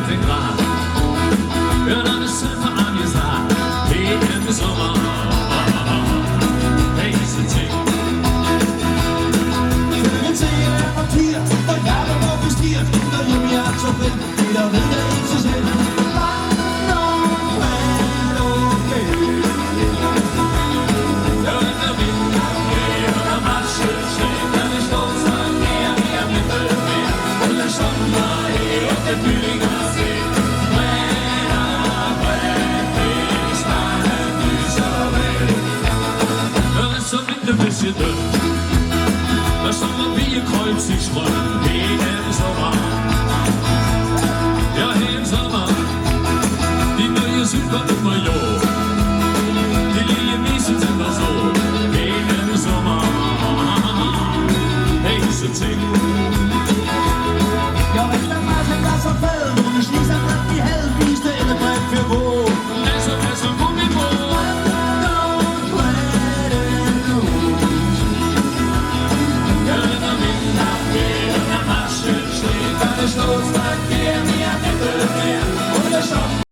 17 Grad. Ja, dann ist Surfer angesagt, wie im Sommer. Hey, sind sie. Følgen til et eventyr, hvor hjertet må bestyre. Derhjemme jeg er så vel, der ved jeg ikke sig selv. Sommer, og det bygger sig.